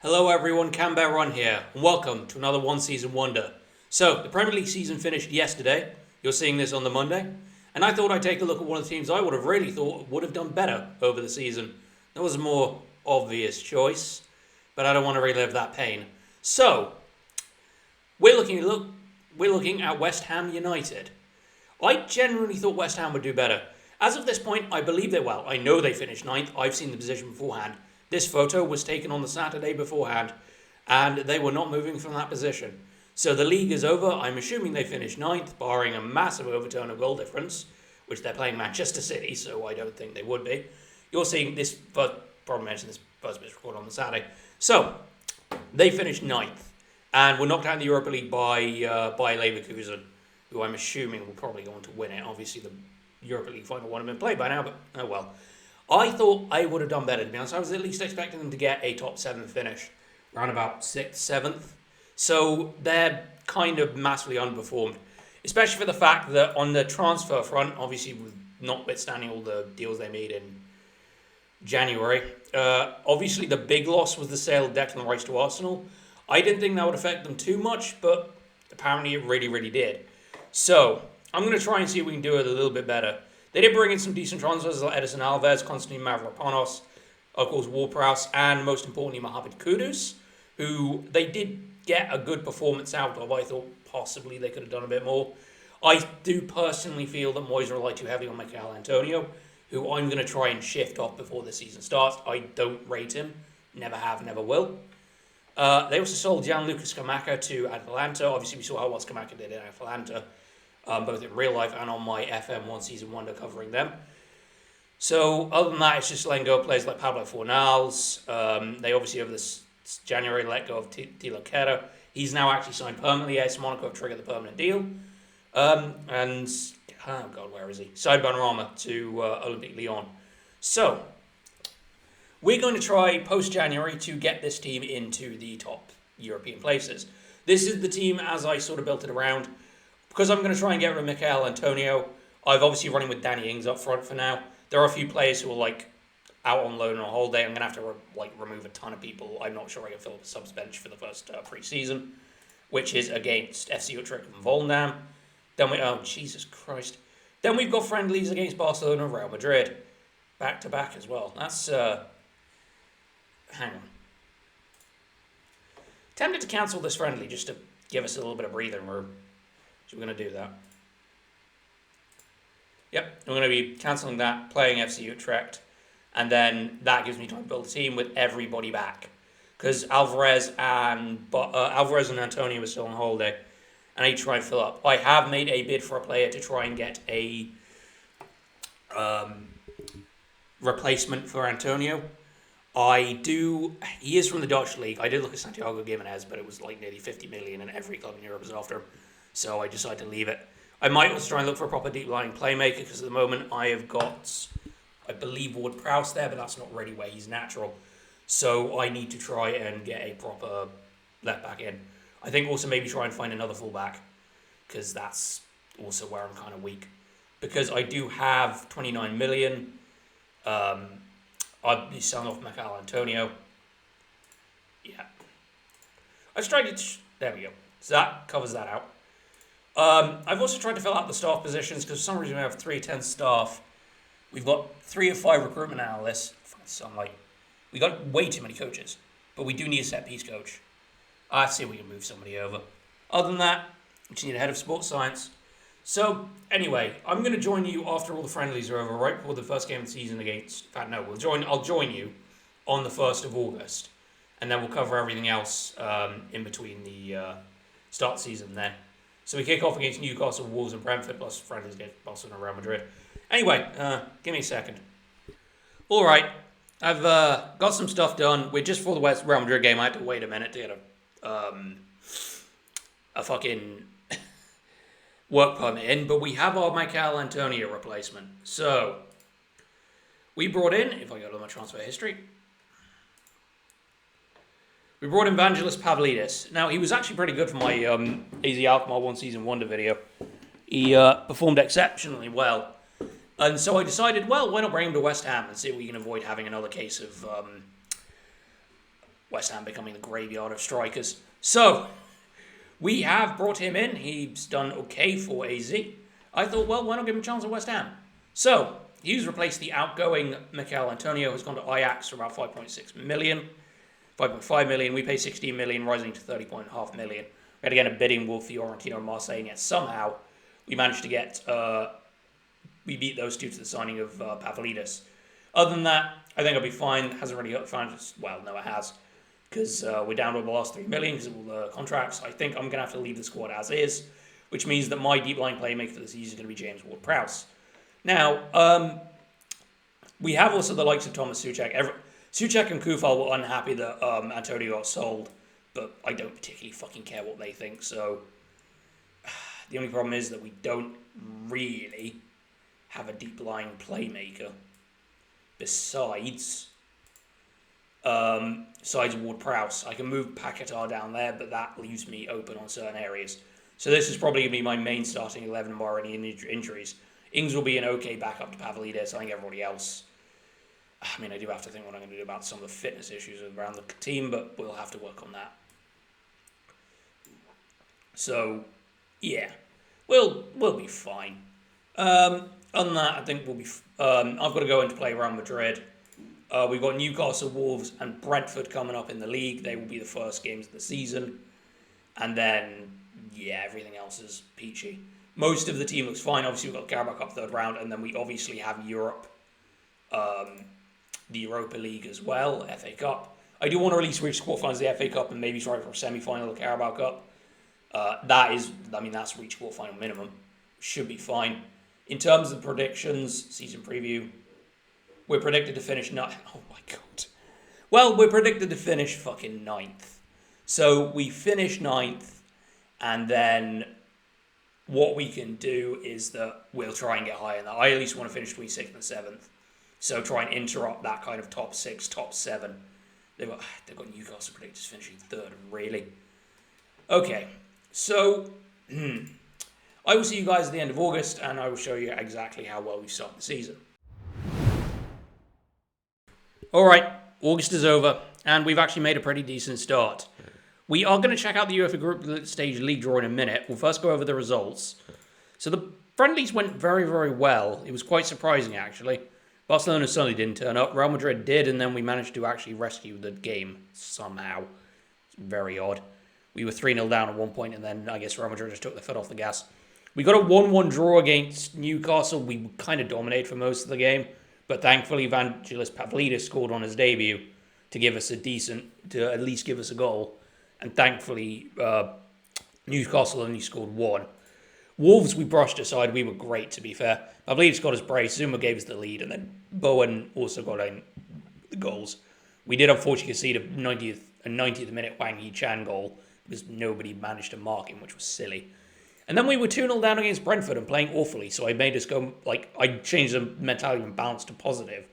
Hello everyone, Camber Run here, and welcome to another one season wonder. So, the Premier League season finished yesterday. You're seeing this on the Monday. And I thought I'd take a look at one of the teams I would have really thought would have done better over the season. There was a more obvious choice, but I don't want to relive that pain. So, we're looking at West Ham United. I genuinely thought West Ham would do better. As of this point, I believe they will. I know they finished ninth. I've seen the position beforehand. This photo was taken on the Saturday beforehand, and they were not moving from that position. So the league is over. I'm assuming they finished ninth, barring a massive overturn of goal difference, which they're playing Manchester City, so I don't think they would be. You're seeing this, probably mentioned this first bit recorded on the Saturday. So, they finished ninth, and were knocked out in the Europa League by Leverkusen, who I'm assuming will probably go on to win it. Obviously, the Europa League final wouldn't have been played by now, but oh well. I thought I would have done better, to be honest. I was at least expecting them to get a top 7 finish, around about 6th, 7th. So they're kind of massively underperformed, especially for the fact that on the transfer front, obviously with notwithstanding all the deals they made in January, obviously the big loss was the sale of Declan Rice to Arsenal. I didn't think that would affect them too much, but apparently it really, really did. So I'm going to try and see if we can do it a little bit better. They did bring in some decent transfers like Edison Alvarez, Konstantin Mavropanos, of course Ward-Prowse, and most importantly Mohamed Kudus, who they did get a good performance out of. I thought possibly they could have done a bit more. I do personally feel that Moyes relied too heavily on Michael Antonio, who I'm going to try and shift off before the season starts. I don't rate him. Never have, never will. They also sold Gianluca Scamacca to Atalanta. Obviously we saw how well Scamacca did in Atalanta. Both in real life and on my FM1 Season Wonder covering them. So, other than that, it's just letting go of players like Pablo Fornals. They obviously, over this January, let go of Tilo Kehrer. He's now actually signed permanently. AS Monaco have triggered the permanent deal. And, oh God, where is he? Said Benrahma to Olympique Lyon. So, we're going to try, post-January, to get this team into the top European places. This is the team as I sort of built it around. Because I'm going to try and get rid of Michael Antonio, I've obviously running with Danny Ings up front for now. There are a few players who are out on loan on a holiday. I'm going to have to remove a ton of people. I'm not sure I can fill up the subs bench for the first pre-season, which is against FC Utrecht and Volendam. Then Jesus Christ. Then we've got friendlies against Barcelona and Real Madrid. Back to back as well. That's, hang on. Tempted to cancel this friendly just to give us a little bit of breathing room. So we're going to do that. Yep, we're going to be cancelling that, playing FC Utrecht, and then that gives me time to build a team with everybody back. Because Alvarez and Antonio are still on holiday, and I need to try and fill up. I have made a bid for a player to try and get a replacement for Antonio. He is from the Dutch league. I did look at Santiago Gimenez, but it was nearly 50 million, and every club in Europe is after him. So I decided to leave it. I might also try and look for a proper deep-lying playmaker, because at the moment I have got, I believe, Ward-Prowse there, but that's not really where he's natural. So I need to try and get a proper left-back in. I think also maybe try and find another full-back, because that's also where I'm kind of weak. Because I do have 29 million. I'd be selling off Michael Antonio. Yeah. I've tried to... There we go. So that covers that out. I've also tried to fill out the staff positions because for some reason we have 3 of 10 staff. We've got 3 of 5 recruitment analysts. We got way too many coaches, but we do need a set piece coach. I'll see if we can move somebody over. Other than that, we just need a head of sports science. So anyway, I'm going to join you after all the friendlies are over, right before the first game of the season against. In fact, no, I'll join you on the 1st of August, and then we'll cover everything else in between the start season then. So we kick off against Newcastle, Wolves and Brentford, plus friendlies against Barcelona and Real Madrid. Anyway, give me a second. All right, I've got some stuff done. We're just for the West Real Madrid game. I had to wait a minute to get a fucking work permit in, but we have our Michael Antonio replacement. So we brought in, if I go to my transfer history, we brought in Vangelis Pavlidis. Now, he was actually pretty good for my AZ Alkmaar One Season Wonder video. He performed exceptionally well. And so I decided, well, why not bring him to West Ham and see if we can avoid having another case of West Ham becoming the graveyard of strikers. So, we have brought him in. He's done okay for AZ. I thought, well, why not give him a chance at West Ham? So, he's replaced the outgoing Mikel Antonio, who's gone to Ajax for about 5.6 million. 5.5 million. We pay 16 million, rising to 30.5 million. We had to get a bidding war for Fiorentina and Marseille, and yet somehow we managed to get... we beat those two to the signing of Pavlidis. Other than that, I think I'll be fine. Hasn't really found us. Well, no, it has. Because we're down to the last 3 million because of all the contracts. I think I'm going to have to leave the squad as is, which means that my deep line playmaker for the season is going to be James Ward-Prowse. Now, we have also the likes of Thomas Souček. Souček and Kufal were unhappy that Antonio got sold, but I don't particularly fucking care what they think. So the only problem is that we don't really have a deep line playmaker besides Ward-Prowse. I can move Paquetá down there, but that leaves me open on certain areas. So this is probably going to be my main starting 11 bar any injuries. Ings will be an okay backup to Pavlidis. I think everybody else... I mean, I do have to think what I'm going to do about some of the fitness issues around the team, but we'll have to work on that. So, yeah. We'll be fine. Other than that, I think we'll be... I've got to go in to play Real Madrid. We've got Newcastle, Wolves, and Brentford coming up in the league. They will be the first games of the season. And then, yeah, everything else is peachy. Most of the team looks fine. Obviously, we've got Carabao Cup third round, and then we obviously have Europe, the Europa League as well, FA Cup. I do want to release reach quarterfinals of the FA Cup and maybe try for a semi-final of the Carabao Cup. That's reach quarterfinal minimum. Should be fine. In terms of predictions, season preview, we're predicted to finish oh my god. Well, we're predicted to finish fucking 9th. So we finish 9th, and then what we can do is that we'll try and get higher than that. I at least want to finish between 6th and 7th. So try and interrupt that kind of top 6, top 7. They've got Newcastle predicted finishing 3rd, really. Okay, so I will see you guys at the end of August, and I will show you exactly how well we start the season. Alright, August is over, and we've actually made a pretty decent start. We are going to check out the UEFA Group Stage League draw in a minute. We'll first go over the results. So the friendlies went very, very well. It was quite surprising, actually. Barcelona suddenly didn't turn up. Real Madrid did, and then we managed to actually rescue the game somehow. It's very odd. We were 3-0 down at one point, and then I guess Real Madrid just took their foot off the gas. We got a 1-1 draw against Newcastle. We kind of dominated for most of the game, but thankfully Evangelos Pavlidis scored on his debut to give us to at least give us a goal. And thankfully, Newcastle only scored 1. Wolves, we brushed aside. We were great, to be fair. Pavlidis got his brace. Zuma gave us the lead. And then Bowen also got in the goals. We did unfortunately concede a 90th minute Wang Hee-chan goal because nobody managed to mark him, which was silly. And then we were 2-0 down against Brentford and playing awfully. So I made us go, I changed the mentality from balance to positive.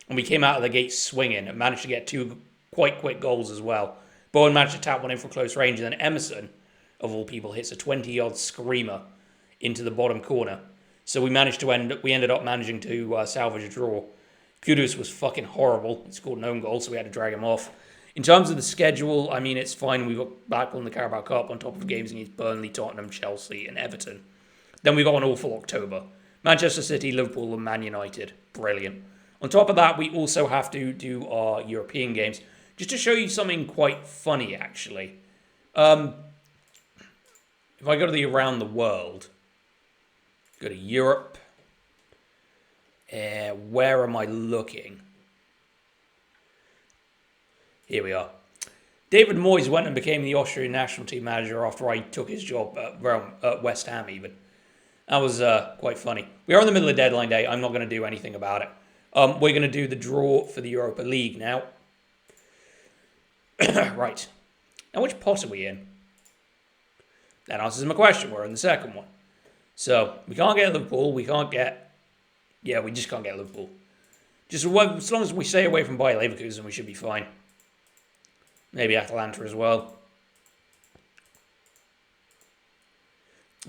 And we came out of the gate swinging and managed to get 2 quite quick goals as well. Bowen managed to tap one in from close range, and then Emerson, of all people, hits a 20-yard screamer into the bottom corner. So we ended up managing to salvage a draw. Kudus was fucking horrible. He scored an own goal, so we had to drag him off. In terms of the schedule, I mean, it's fine. We've got Blackpool in the Carabao Cup on top of games against Burnley, Tottenham, Chelsea, and Everton. Then we've got an awful October. Manchester City, Liverpool, and Man United. Brilliant. On top of that, we also have to do our European games. Just to show you something quite funny, actually. If I go to the Around the World, go to Europe. Where am I looking? Here we are. David Moyes went and became the Austrian national team manager after I took his job at West Ham, even. That was quite funny. We are in the middle of deadline day. I'm not going to do anything about it. We're going to do the draw for the Europa League now. Right. Now, which pot are we in? That answers my question. We're in the second one. So, we can't get Liverpool. We just can't get Liverpool. Just as long as we stay away from Bayer Leverkusen, we should be fine. Maybe Atalanta as well.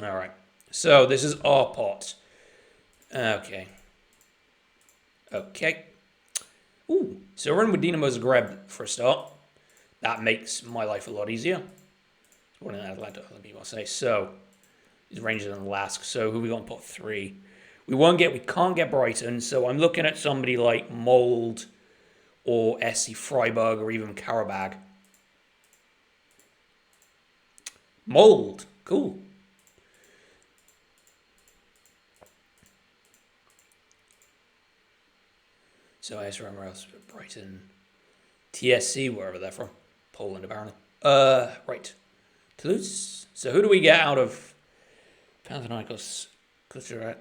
Alright. So, this is our pot. Okay. Ooh. So, we're in with Dinamo Zagreb for a start. That makes my life a lot easier. One in Atlanta, other people say. So, these Rangers and Lask. So, who we got in pot 3? We can't get Brighton, so I'm looking at somebody like Mold or SC Freiburg or even Karabag. Mold. Cool. So SRM else, Brighton, TSC, wherever they're from, Poland apparently. Right, Toulouse. So who do we get out of Panathinaikos? Kukuret?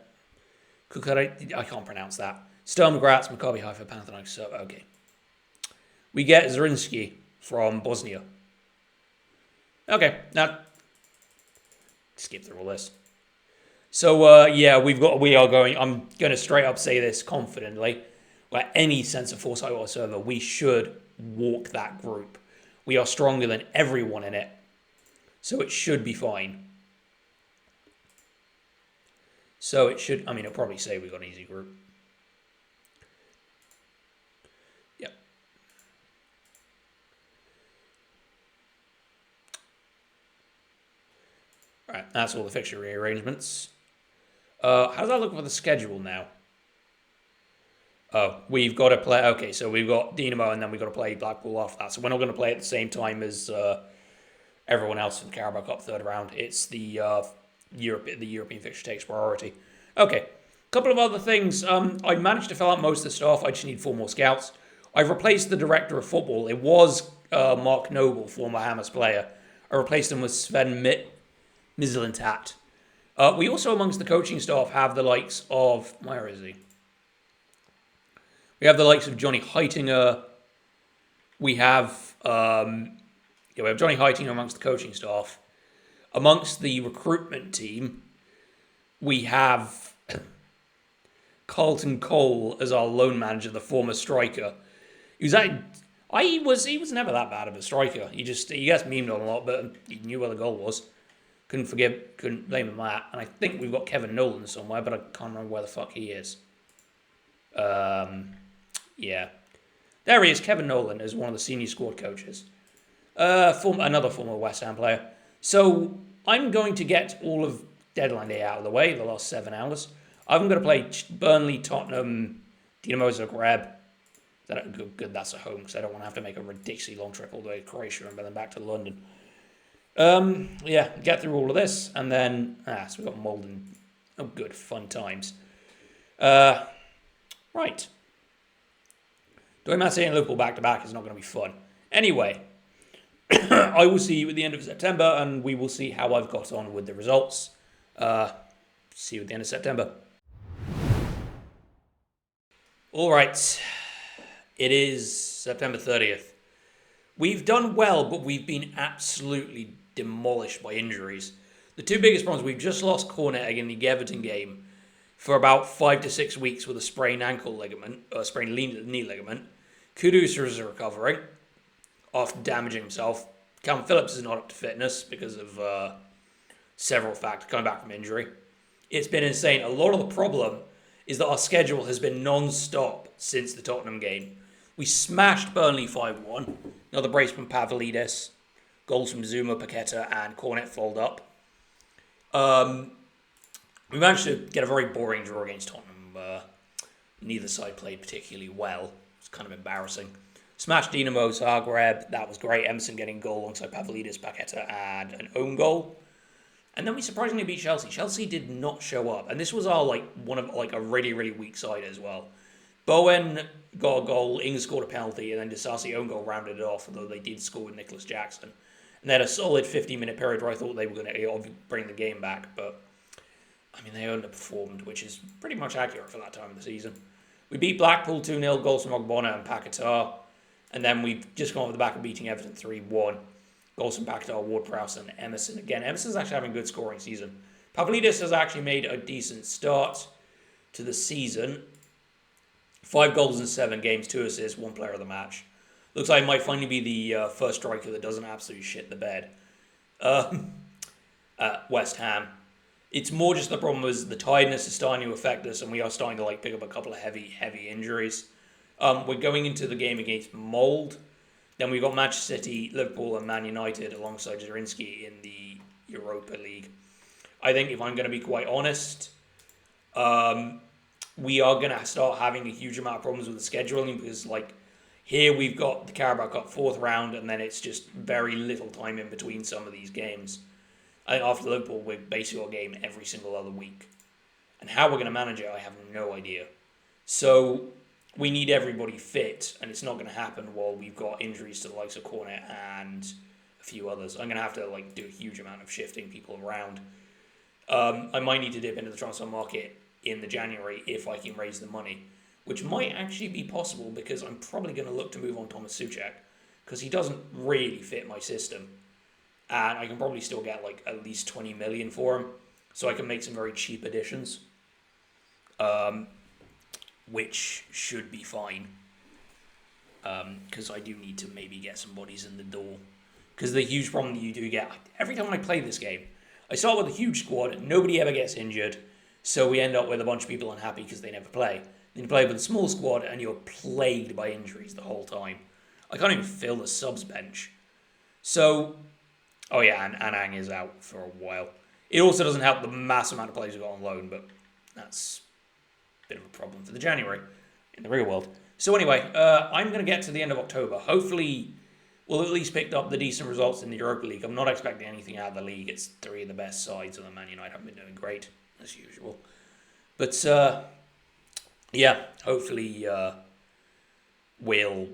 I can't pronounce that. Sturm Graz, Maccabi Haifa, Panathinaikos. So okay, we get Zrinski from Bosnia. Okay, now skip through all this. So yeah, we are going. I'm going to straight up say this confidently. Where any sense of foresight whatsoever, we should walk that group. We are stronger than everyone in it, so it should be fine. So it should, it'll probably say we've got an easy group. Yep. Right, that's all the fixture rearrangements. How does that look for the schedule now? Oh, we've got to play. Okay, so we've got Dinamo, and then we've got to play Blackpool after that. So we're not going to play at the same time as everyone else in the Carabao Cup third round. It's the European fixture takes priority. Okay, a couple of other things. I managed to fill out most of the staff. I just need 4 more scouts. I've replaced the director of football. It was Mark Noble, former Hammers player. I replaced him with Sven Mislintat. We also, amongst the coaching staff, have the likes of... Where is he? We have the likes of Johnny Heitinger. We have Johnny Heitinger amongst the coaching staff. Amongst the recruitment team, we have Carlton Cole as our loan manager, the former striker. He was never that bad of a striker. He gets memed on a lot, but he knew where the goal was. Couldn't blame him that. And I think we've got Kevin Nolan somewhere, but I can't remember where the fuck he is. Yeah. There he is, Kevin Nolan, as one of the senior squad coaches. Another former West Ham player. So, I'm going to get all of deadline day out of the way, the last 7 hours. I'm going to play Burnley, Tottenham, Dinamo Zagreb. Good, that's at home, because I don't want to have to make a ridiculously long trip all the way to Croatia and then back to London. Yeah, get through all of this, and then... so we've got Malden. Oh, good, fun times. Right. Doing Man City and Liverpool back-to-back is not going to be fun. Anyway, I will see you at the end of September, and we will see how I've got on with the results. See you at the end of September. All right. It is September 30th. We've done well, but we've been absolutely demolished by injuries. The 2 biggest problems, we've just lost Cornet in the Everton game for about 5 to 6 weeks with a sprained sprained knee ligament. Kudus is recovering after damaging himself. Calvin Phillips is not up to fitness because of several factors coming back from injury. It's been insane. A lot of the problem is that our schedule has been non-stop since the Tottenham game. We smashed Burnley 5-1. Another brace from Pavlidis. Goals from Zuma, Paqueta, and Cornet followed up. We managed to get a very boring draw against Tottenham. Neither side played particularly well. It's kind of embarrassing. Smashed Dinamo Zagreb. That was great. Emerson getting a goal alongside Pavlidis, Paqueta, and an own goal. And then we surprisingly beat Chelsea. Chelsea did not show up. And this was our one of a really, really weak side as well. Bowen got a goal, Ings scored a penalty, and then Disasi own goal rounded it off, although they did score with Nicholas Jackson. And they had a solid 15-minute period where I thought they were going to bring the game back, but they underperformed, which is pretty much accurate for that time of the season. We beat Blackpool 2-0, goals from Ogbonna and Paquetá, and then we've just gone off the back of beating Everton 3-1. Goals from Paquetá, Ward-Prowse, and Emerson. Again, Emerson's actually having a good scoring season. Pavlidis has actually made a decent start to the season. 5 goals in 7 games, 2 assists, 1 player of the match. Looks like he might finally be the first striker that doesn't absolutely shit the bed. West Ham. It's more just the problem is the tiredness is starting to affect us, and we are starting to pick up a couple of heavy injuries. We're going into the game against Mold. Then we've got Manchester City, Liverpool, and Man United alongside Zrinski in the Europa League. I think if I'm going to be quite honest, we are going to start having a huge amount of problems with the scheduling because, like, here we've got the Carabao Cup 4th round, and then it's just very little time in between some of these games. I think after Liverpool, we're basically got a game every single other week. And how we're going to manage it, I have no idea. So we need everybody fit, and it's not going to happen while we've got injuries to the likes of Cornet and a few others. I'm going to have to do a huge amount of shifting people around. I might need to dip into the transfer market in the January if I can raise the money, which might actually be possible because I'm probably going to look to move on Thomas Souček because he doesn't really fit my system. And I can probably still get at least 20 million for him, so I can make some very cheap additions, which should be fine. Because I do need to maybe get some bodies in the door. Because the huge problem that you do get, every time I play this game, I start with a huge squad, nobody ever gets injured, so we end up with a bunch of people unhappy because they never play. Then you play with a small squad and you're plagued by injuries the whole time. I can't even fill the subs bench. So, oh yeah, and Anang is out for a while. It also doesn't help the mass amount of players we've got on loan, but that's a bit of a problem for the January in the real world. So anyway, I'm going to get to the end of October. Hopefully, we'll at least picked up the decent results in the Europa League. I'm not expecting anything out of the league. It's three of the best sides, and the Man United haven't been doing great, as usual. But, yeah, hopefully we'll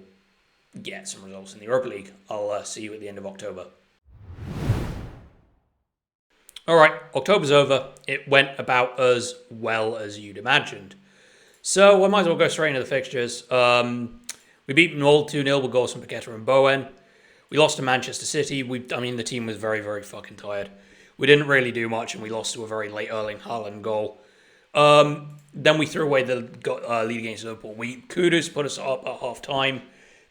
get some results in the Europa League. I'll see you at the end of October. All right, October's over. It went about as well as you'd imagined. So I might as well go straight into the fixtures. We beat Knoll 2-0 with goals from Paqueta and Bowen. We lost to Manchester City. The team was very, very fucking tired. We didn't really do much, and we lost to a very late Erling Haaland goal. Then we threw away the lead against Liverpool. Kudus put us up at half-time,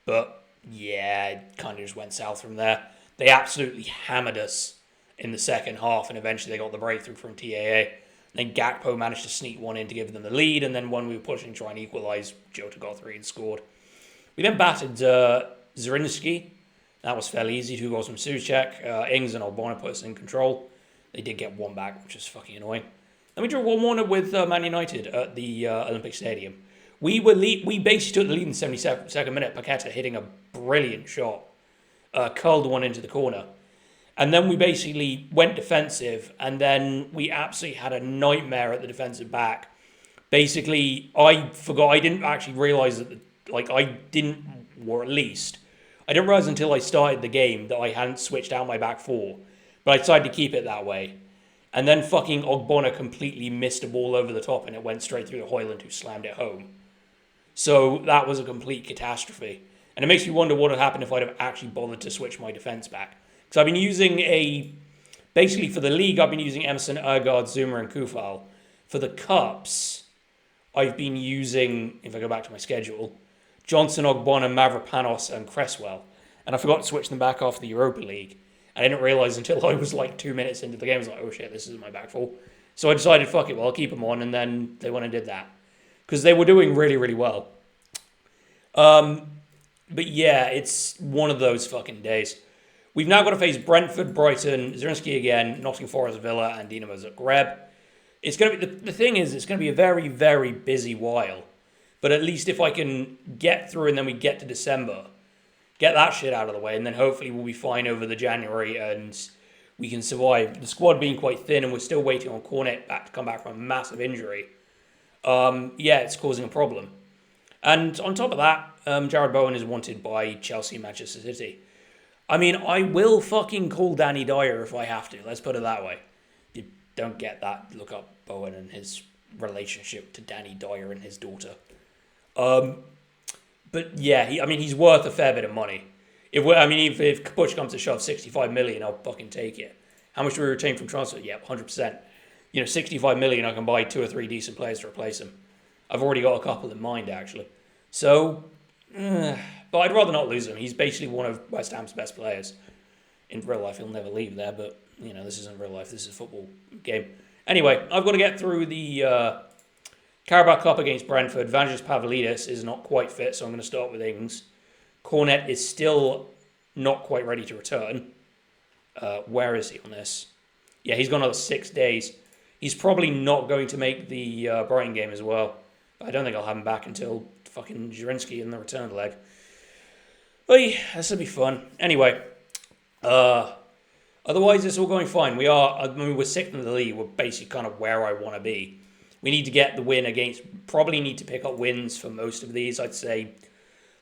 but yeah, it kind of just went south from there. They absolutely hammered us in the second half, and eventually they got the breakthrough from TAA. Then Gakpo managed to sneak one in to give them the lead, and then when we were pushing to try and equalise, Jota got three and scored. We then battered Zrinski. That was fairly easy. 2 goals from Souček. Ings and Ogbonna put us in control. They did get one back, which is fucking annoying. Then we drew 1-1 with Man United at the Olympic Stadium. We basically took the lead in the 72nd minute. Paqueta hitting a brilliant shot. Curled one into the corner. And then we basically went defensive, and then we absolutely had a nightmare at the defensive back. Basically, I didn't actually realise that, I didn't realise until I started the game that I hadn't switched out my back four. But I decided to keep it that way. And then fucking Ogbonna completely missed a ball over the top, and it went straight through to Højlund, who slammed it home. So that was a complete catastrophe. And it makes me wonder what would happen if I'd have actually bothered to switch my defence back. So I've been using basically for the league, I've been using Emerson, Ergaard, Zuma, and Kufal. For the cups, I've been using, if I go back to my schedule, Johnson, Ogbonna, Mavropanos, and Cresswell. And I forgot to switch them back after the Europa League. I didn't realise until I was 2 minutes into the game, I was like, oh shit, this is my back four. So I decided, fuck it, well, I'll keep them on, and then they went and did that. Because they were doing really, really well. But yeah, it's one of those fucking days. We've now got to face Brentford, Brighton, Zrinski again, Nottingham Forest, Villa, and Dinamo Zagreb. It's going to be the thing is, it's going to be a very, very busy while. But at least if I can get through and then we get to December, get that shit out of the way, and then hopefully we'll be fine over the January and we can survive. The squad being quite thin, and we're still waiting on Cornet to come back from a massive injury. It's causing a problem. And on top of that, Jared Bowen is wanted by Chelsea and Manchester City. I will fucking call Danny Dyer if I have to. Let's put it that way. If you don't get that, look up Bowen and his relationship to Danny Dyer and his daughter. But yeah, he's worth a fair bit of money. If push comes to shove, 65 million, I'll fucking take it. How much do we retain from transfer? Yeah, 100%. 65 million, I can buy 2 or 3 decent players to replace him. I've already got a couple in mind, actually. So, but I'd rather not lose him. He's basically one of West Ham's best players. In real life, he'll never leave there, but, this isn't real life. This is a football game. Anyway, I've got to get through the Carabao Cup against Brentford. Vangelis Pavlidis is not quite fit, so I'm going to start with Ings. Cornet is still not quite ready to return. Where is he on this? Yeah, he's gone another 6 days. He's probably not going to make the Brighton game as well. I don't think I'll have him back until fucking Zrinski in the return leg. But yeah, this will be fun. Anyway, otherwise it's all going fine. We're sixth in the league. We're basically kind of where I want to be. We need to get the win against, probably need to pick up wins for most of these. I'd say,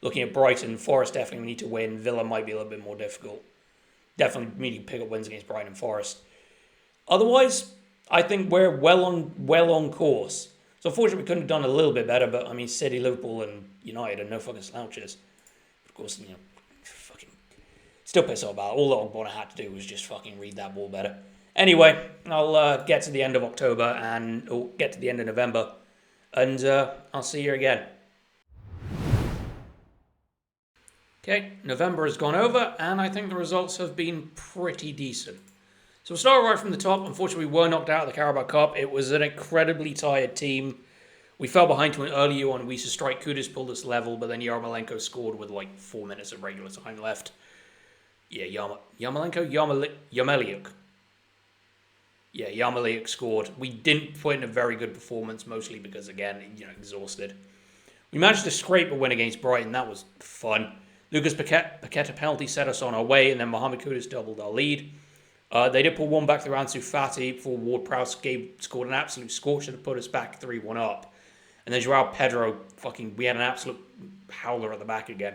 looking at Brighton, Forest definitely need to win. Villa might be a little bit more difficult. Definitely need to pick up wins against Brighton and Forest. Otherwise, I think we're well on course. So unfortunately, we couldn't have done a little bit better, but I mean, City, Liverpool, and United are no fucking slouches. Of course, fucking still pissed off about it. All that Ogbonna had to do was just fucking read that ball better. Anyway, I'll get to the end of October or get to the end of November, and I'll see you again. Okay, November has gone over, and I think the results have been pretty decent. So we'll start right from the top. Unfortunately, we were knocked out of the Carabao Cup. It was an incredibly tired team. We fell behind to an early on. We used to strike. Kudus pulled us level, but then Yarmolenko scored with like 4 minutes of regular time left. Yeah, Yarmoliuk. Yeah, Yarmoliuk scored. We didn't put in a very good performance, mostly because, again, exhausted. We managed to scrape a win against Brighton. That was fun. Lucas Paqueta penalty set us on our way, and then Mohamed Kudus doubled our lead. They did pull one back through Ansu Fati before Ward-Prowse scored an absolute scorcher to put us back 3-1 up. And then Joao Pedro, we had an absolute howler at the back again.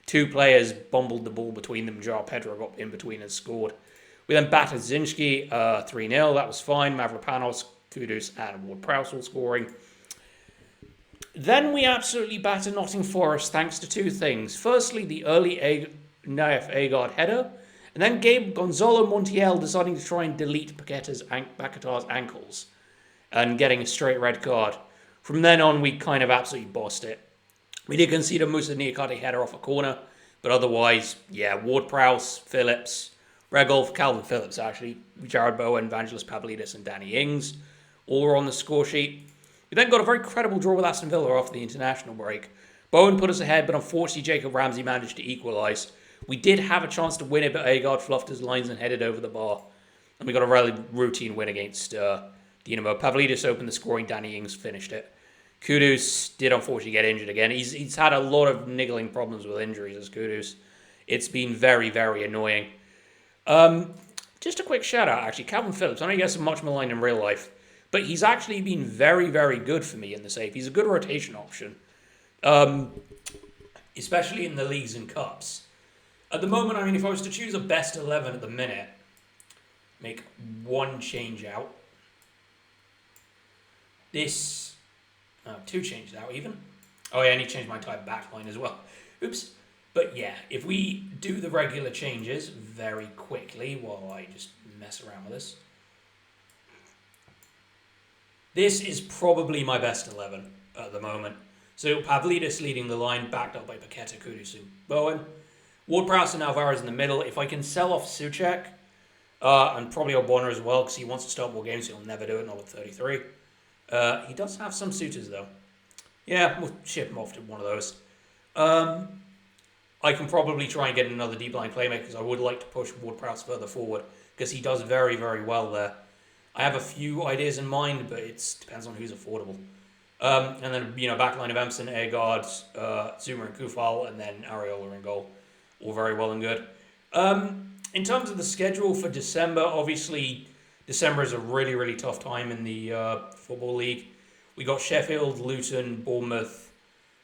2 players bumbled the ball between them. Joao Pedro got in between and scored. We then battered Zinski 3-0. That was fine. Mavropanos, Kudus, and Ward-Prowse all scoring. Then we absolutely battered Nottingham Forest thanks to 2 things. Firstly, the early Naif Agard header. And then Gonzalo Montiel deciding to try and delete Paqueta's ankles and getting a straight red card. From then on, we kind of absolutely bossed it. We did concede a Musa Niakate header off a corner, but otherwise, yeah, Ward-Prowse, Phillips, Regolf, Calvin Phillips actually, Jared Bowen, Evangelos Pavlidis and Danny Ings all were on the score sheet. We then got a very credible draw with Aston Villa after the international break. Bowen put us ahead, but unfortunately Jacob Ramsey managed to equalise. We did have a chance to win it, but Agard fluffed his lines and headed over the bar. And we got a really routine win against Dinamo. Pavlidis opened the scoring, Danny Ings finished it. Kudus did unfortunately get injured again. He's had a lot of niggling problems with injuries as Kudus. It's been very, very annoying. Just a quick shout out actually, Calvin Phillips. I know he gets much maligned in real life, but he's actually been very, very good for me in the save. He's a good rotation option, especially in the leagues and cups. At the moment, I mean, if I was to choose a best 11 at the minute, make one change out. 2 changes out even. Oh yeah, I need to change my entire backline as well. Oops. But yeah, if we do the regular changes very quickly while I just mess around with this. This is probably my best 11 at the moment. So Pavlidis leading the line, backed up by Paqueta, Kudus, and Bowen. Ward-Prowse and Alvarez in the middle. If I can sell off Souček, and probably Ogbonna as well, because he wants to start more games, he'll never do it, not at 33. He does have some suitors, though. Yeah, we'll ship him off to one of those. I can probably try and get another deep line playmaker, because I would like to push Ward-Prowse further forward, because he does very, very well there. I have a few ideas in mind, but it depends on who's affordable. And then, backline of Empson, Agard, Zuma and Kufal, and then Areola in goal. All very well and good. In terms of the schedule for December, obviously, December is a really, really tough time in the Football League. We got Sheffield, Luton, Bournemouth,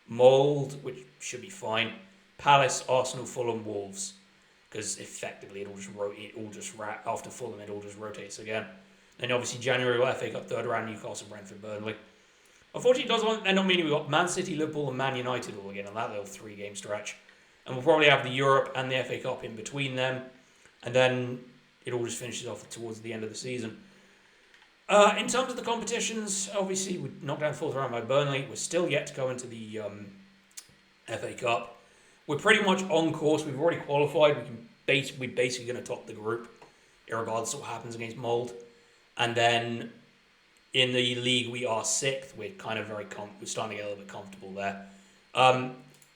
Mould, which should be fine. Palace, Arsenal, Fulham, Wolves. Because effectively, after Fulham, it all just rotates again. Then obviously, January, FA Cup third round, Newcastle, Brentford, Burnley. Unfortunately, it does end up meaning we've got Man City, Liverpool, and Man United all again on that little 3-game stretch. And we'll probably have the Europe and the FA Cup in between them. And then it all just finishes off towards the end of the season. In terms of the competitions, obviously we knocked down 4th round by Burnley. We're still yet to go into the FA Cup. We're pretty much on course. We've already qualified. We're basically going to top the group, regardless of what happens against Mould. And then in the league, we are 6th. We're kind of we're starting to get a little bit comfortable there.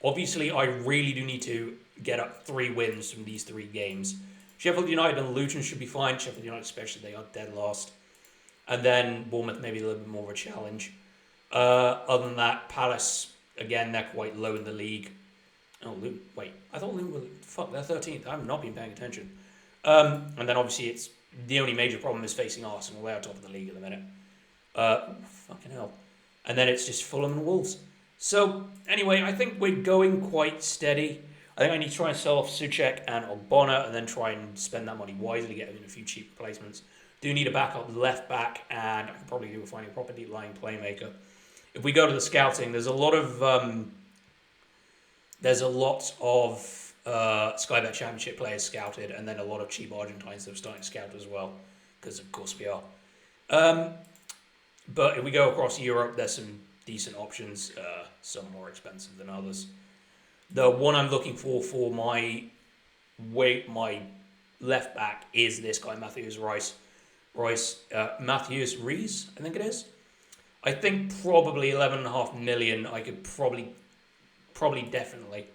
Obviously, I really do need to get up 3 wins from these 3 games. Sheffield United and Luton should be fine. Sheffield United especially, they are dead last. And then Bournemouth maybe a little bit more of a challenge. Other than that, Palace, again, they're quite low in the league. Oh, Luton, wait. I thought Luton were... Fuck, they're 13th. I've not been paying attention. And then obviously it's... The only major problem is facing Arsenal. They're top of the league at the minute. Fucking hell. And then it's just Fulham and Wolves. So, anyway, I think we're going quite steady. I think I need to try and sell off Souček and Ogbonna and then try and spend that money wisely, get in a few cheap replacements. Do need a backup left back, and I can probably do with finding a proper deep lying playmaker. If we go to the scouting, there's a lot of Sky Bet Championship players scouted, and then a lot of cheap Argentines that are starting to scout as well, because of course we are. But if we go across Europe, there's some decent options, some more expensive than others. The one I'm looking for my left back is this guy, Matthews Rees, I think it is. I think probably 11.5 million. I could probably definitely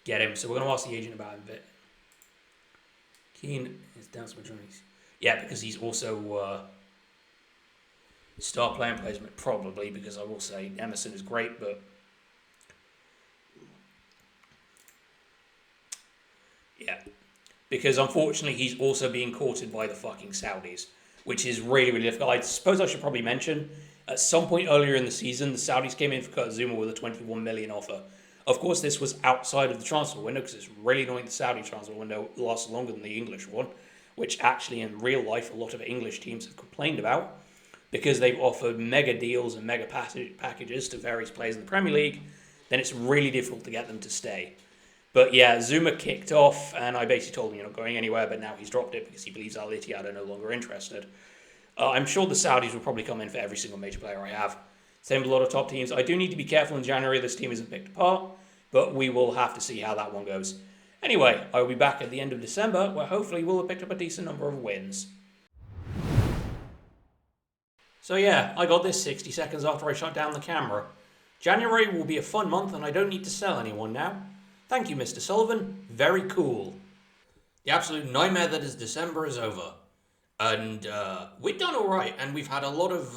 get him. So we're going to ask the agent about him a bit. Keane is down to majorities. Yeah, because he's also star player placement, probably, because I will say Emerson is great, but yeah. Because unfortunately he's also being courted by the fucking Saudis, which is really, really difficult. I suppose I should probably mention, at some point earlier in the season, the Saudis came in for Kurt Zouma with a 21 million offer. Of course, this was outside of the transfer window, because it's really annoying the Saudi transfer window lasts longer than the English one, which actually in real life a lot of English teams have complained about, because they've offered mega deals and mega packages to various players in the Premier League. Then it's really difficult to get them to stay. But yeah, Zouma kicked off, and I basically told him you're not going anywhere, but now he's dropped it because he believes Al Ittihad are no longer interested. I'm sure the Saudis will probably come in for every single major player I have. Same with a lot of top teams. I do need to be careful in January. This team isn't picked apart, but we will have to see how that one goes. Anyway, I will be back at the end of December, where hopefully we'll have picked up a decent number of wins. So yeah, I got this 60 seconds after I shut down the camera. January will be a fun month, and I don't need to sell anyone now. Thank you, Mr. Sullivan. Very cool. The absolute nightmare that is December is over. And we've done all right, and we've had a lot of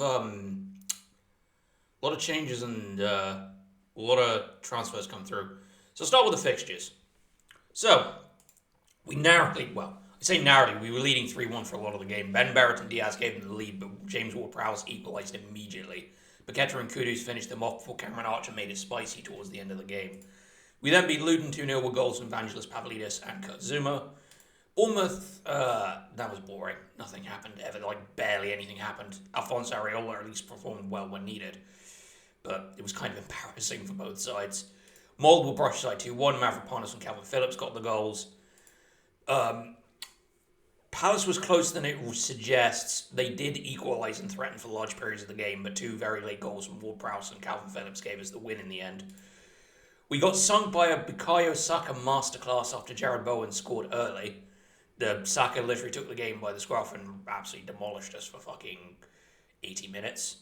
changes and a lot of transfers come through. So I'll start with the fixtures. So, we narrowly, we were leading 3-1 for a lot of the game. Ben Barrett and Diaz gave them the lead, but James Ward-Prowse equalised immediately. Paqueta and Kudus finished them off before Cameron Archer made it spicy towards the end of the game. We then beat Luton 2-0 with goals from Vangelis Pavlidis and Kurt Zouma. Bournemouth, that was boring. Nothing happened ever, barely anything happened. Alphonso Areola at least performed well when needed, but it was kind of embarrassing for both sides. Mold will brush aside 2-1. Mavropanos and Calvin Phillips got the goals. Palace was closer than it suggests. They did equalise and threaten for large periods of the game, but 2 very late goals from Ward-Prowse and Calvin Phillips gave us the win in the end. We got sunk by a Bukayo Saka masterclass after Jared Bowen scored early. The Saka literally took the game by the scruff and absolutely demolished us for fucking 80 minutes.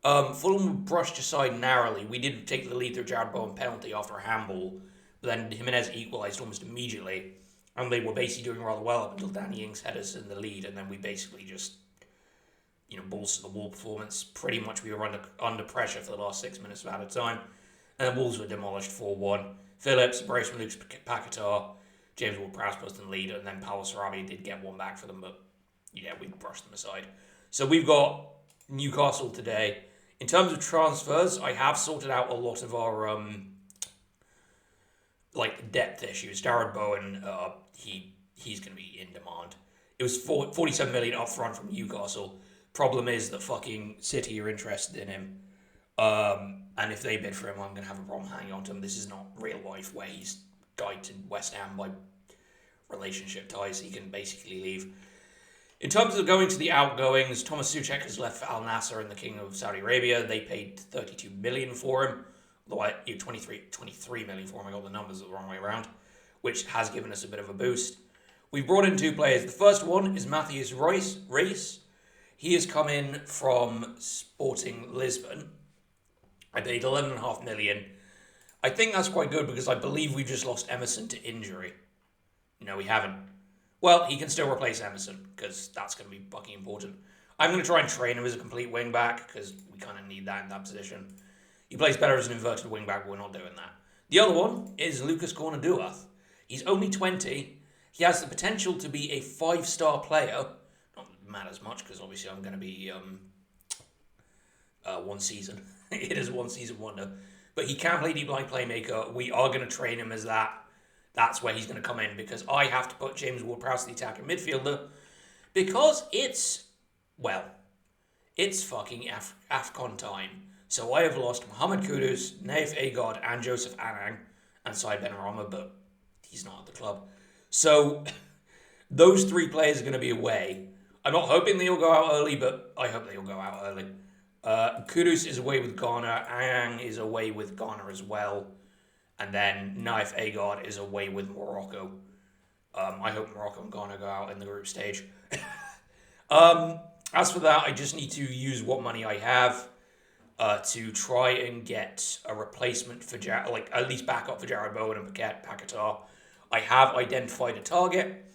Fulham brushed aside narrowly. We did take the lead through Jared Bowen penalty after a handball, but then Jimenez equalised almost immediately, and they were basically doing rather well up until Danny Ings had us in the lead, and then we basically just, balls to the wall performance. Pretty much we were under pressure for the last 6 minutes of added time, and the Wolves were demolished 4-1. Phillips, brace from Luke Paquetá, James Ward-Prowse posted in the lead, and then Paulo Sarabia did get one back for them, but yeah, we brushed them aside. So we've got Newcastle today. In terms of transfers, I have sorted out a lot of our depth issues. Jared Bowen, he's going to be in demand. It was 47 million up front from Newcastle. Problem is that fucking City are interested in him. And if they bid for him, I'm going to have a problem hanging on to him. This is not real life where he's tied to West Ham by relationship ties. He can basically leave. In terms of going to the outgoings, Thomas Souček has left for Al Nassr in the Kingdom of Saudi Arabia. They paid 32 million for him. Although 23 million for him. I got the numbers the wrong way around, which has given us a bit of a boost. We've brought in 2 players. The first one is Matthews Rees. He has come in from Sporting Lisbon. I paid 11.5 million. I think that's quite good because I believe we just lost Emerson to injury. No, we haven't. Well, he can still replace Emerson because that's going to be fucking important. I'm going to try and train him as a complete wing back because we kind of need that in that position. He plays better as an inverted wing back, but we're not doing that. The other one is Lucas Cornaduath. He's only 20. He has the potential to be a 5-star player. Not matters much because obviously I'm going to be one season. It is one season wonder. But he can play deep line playmaker. We are going to train him as that. That's where he's going to come in because I have to put James Ward-Prowse the attacking midfielder because it's fucking AFCON time. So I have lost Mohamed Kudus, Naif Agard, and Joseph Anang, and Said Benrahma, but he's not at the club. So those 3 players are going to be away. I'm not hoping they'll go out early, but I hope they'll go out early. Kudus is away with Ghana, Anang is away with Ghana as well, and then Naif Agard is away with Morocco. I hope Morocco and Ghana go out in the group stage. As for that, I just need to use what money I have to try and get a replacement for at least backup for Jared Bowen and Paquetá. I have identified a target,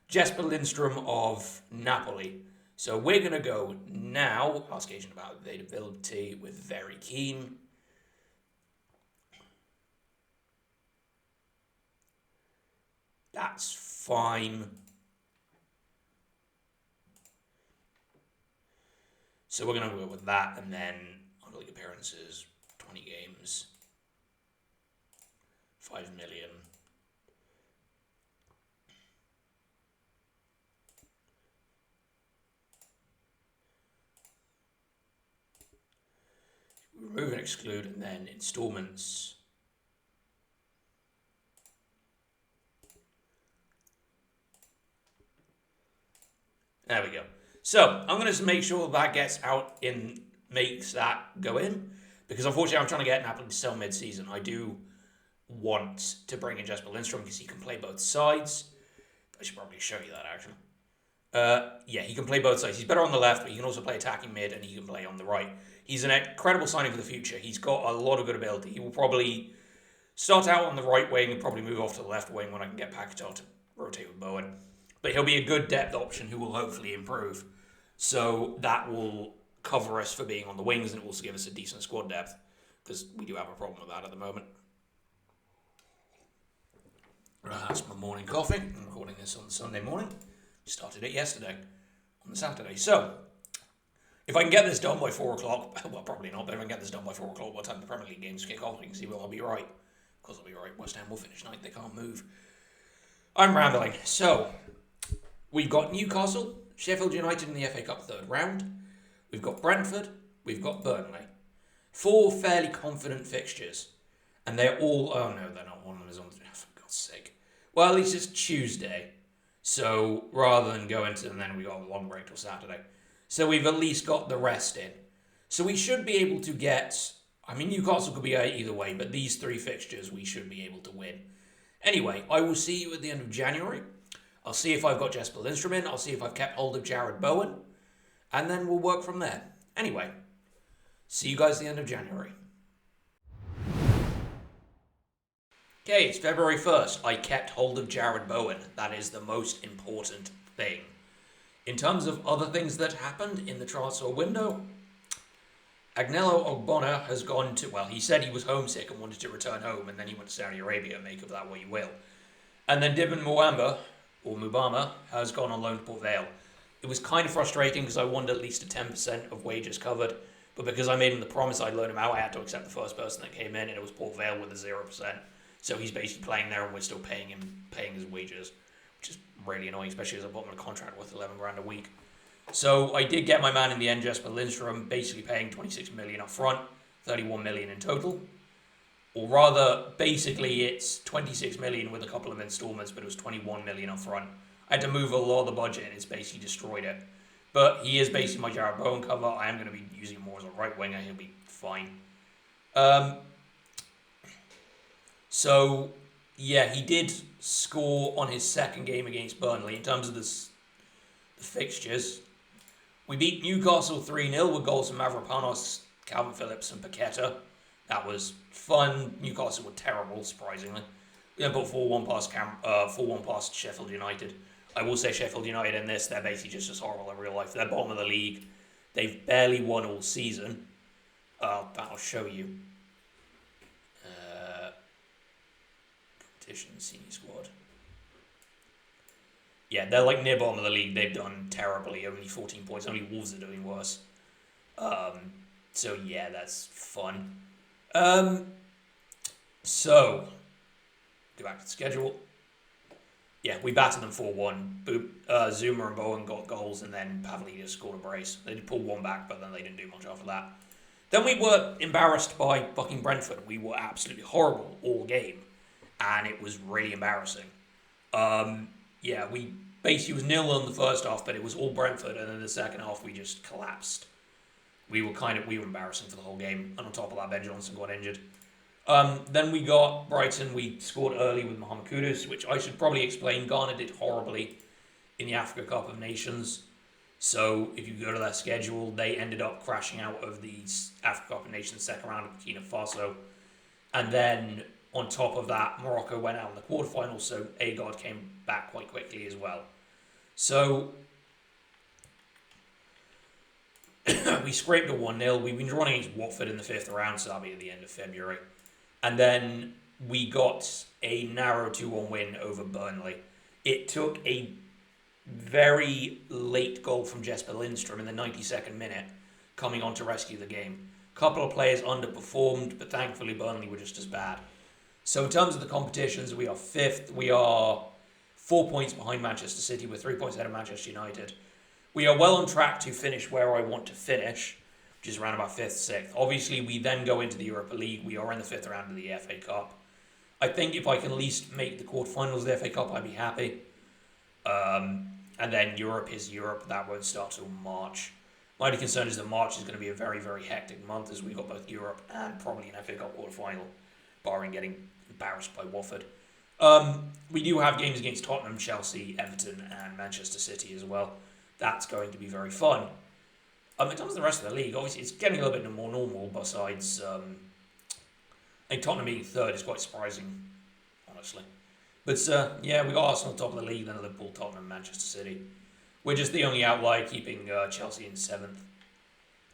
Jesper Lindstrom of Napoli. So we're going to go now, ask agent about availability with very keen. That's fine. So we're going to go with that, and then league appearances, 20 games, 5 million. Remove and exclude, and then installments. There we go. So I'm going to make sure that gets out in, makes that go in, because unfortunately I'm trying to get Napoli to sell mid-season. I do want to bring in Jesper Lindstrom because he can play both sides. I should probably show you that actually. Yeah, he can play both sides. He's better on the left, but he can also play attacking mid and he can play on the right. He's an incredible signing for the future. He's got a lot of good ability. He will probably start out on the right wing and probably move off to the left wing when I can get Paquetá to rotate with Bowen. But he'll be a good depth option who will hopefully improve. So that will cover us for being on the wings, and it will also give us a decent squad depth because we do have a problem with that at the moment. That's my morning coffee. I'm recording this on Sunday morning. Started it yesterday on the Saturday. So if I can get this done by 4 o'clock, well, probably not, but if I can get this done by 4 o'clock by the time the Premier League games kick off, you can see, well, I'll be right. Of course I'll be right. West Ham will finish ninth. They can't move. I'm rambling. So we've got Newcastle, Sheffield United in the FA Cup third round. We've got Brentford. We've got Burnley. 4 fairly confident fixtures. And they're all... Oh, no, they're not. One of them is on... For God's sake. Well, at least it's Tuesday. So rather than go into... And then we got a long break till Saturday. So we've at least got the rest in. So we should be able to get... I mean, Newcastle could be either way, but these 3 fixtures we should be able to win. Anyway, I will see you at the end of January. I'll see if I've got Jesper Lindstrom in. I'll see if I've kept hold of Jared Bowen. And then we'll work from there. Anyway, see you guys at the end of January. Okay, it's February 1st. I kept hold of Jared Bowen. That is the most important thing. In terms of other things that happened in the transfer window, Agnello Ogbonna has gone to... Well, he said he was homesick and wanted to return home, and then he went to Saudi Arabia. Make of that what you will. And then Dibon Mubama, has gone on loan to Port Vale. It was kind of frustrating because I wanted at least a 10% of wages covered, but because I made him the promise I'd loan him out, I had to accept the first person that came in, and it was Port Vale with a 0%. So he's basically playing there, and we're still paying his wages, which is really annoying, especially as I put him in a contract worth 11 grand a week. So I did get my man in the end, Jesper Lindstrom, basically paying 26 million up front, 31 million in total. Or rather, basically it's 26 million with a couple of installments, but it was 21 million up front. I had to move a lot of the budget, and it's basically destroyed it. But he is basically my Jared Bowen cover. I am going to be using him more as a right winger. He'll be fine. So, yeah, he did score on his second game against Burnley. In terms of the fixtures, we beat Newcastle 3-0 with goals from Mavropanos, Calvin Phillips and Paquetá. That was fun. Newcastle were terrible, surprisingly. We then put 4-1 past Sheffield United. I will say Sheffield United in this, they're basically just as horrible in real life. They're bottom of the league. They've barely won all season. That'll show you. Competition, senior squad. Yeah, they're like near bottom of the league. They've done terribly. Only 14 points. Only Wolves are doing worse. So yeah, that's fun. So, go back to the schedule. Yeah, we battered them 4-1. Zuma and Bowen got goals, and then Pavlidis scored a brace. They did pull one back, but then they didn't do much after that. Then we were embarrassed by fucking Brentford. We were absolutely horrible all game, and it was really embarrassing. Yeah, we basically was 0 in the first half, but it was all Brentford, and then the second half we just collapsed. We were embarrassing for the whole game, and on top of that, Ben Johnson got injured. Then we got Brighton. We scored early with Mohamed Kudus, which I should probably explain. Ghana did horribly in the Africa Cup of Nations. So if you go to their schedule, they ended up crashing out of the Africa Cup of Nations second round of Burkina Faso. And then on top of that, Morocco went out in the quarterfinals, so Agard came back quite quickly as well. So we scraped a 1-0. We've been drawn against Watford in the 5th round, so that'll be at the end of February. And then we got a narrow 2-1 win over Burnley. It took a very late goal from Jesper Lindstrom in the 92nd minute coming on to rescue the game. A couple of players underperformed, but thankfully Burnley were just as bad. So in terms of the competitions, we are 5th. We are 4 points behind Manchester City. We're 3 points ahead of Manchester United. We are well on track to finish where I want to finish, which is around about 5th, 6th. Obviously, we then go into the Europa League. We are in the 5th round of the FA Cup. I think if I can at least make the quarterfinals of the FA Cup, I'd be happy. And then Europe is Europe. That won't start till March. My only concern is that March is going to be a very, very hectic month as we've got both Europe and probably an FA Cup quarterfinal, barring getting embarrassed by Watford. We do have games against Tottenham, Chelsea, Everton, and Manchester City as well. That's going to be very fun. In terms of the rest of the league, obviously it's getting a little bit more normal. Besides, I think Tottenham being 3rd is quite surprising, honestly. But yeah, we got Arsenal top of the league, then Liverpool, Tottenham, Manchester City. We're just the only outlier, keeping Chelsea in 7th.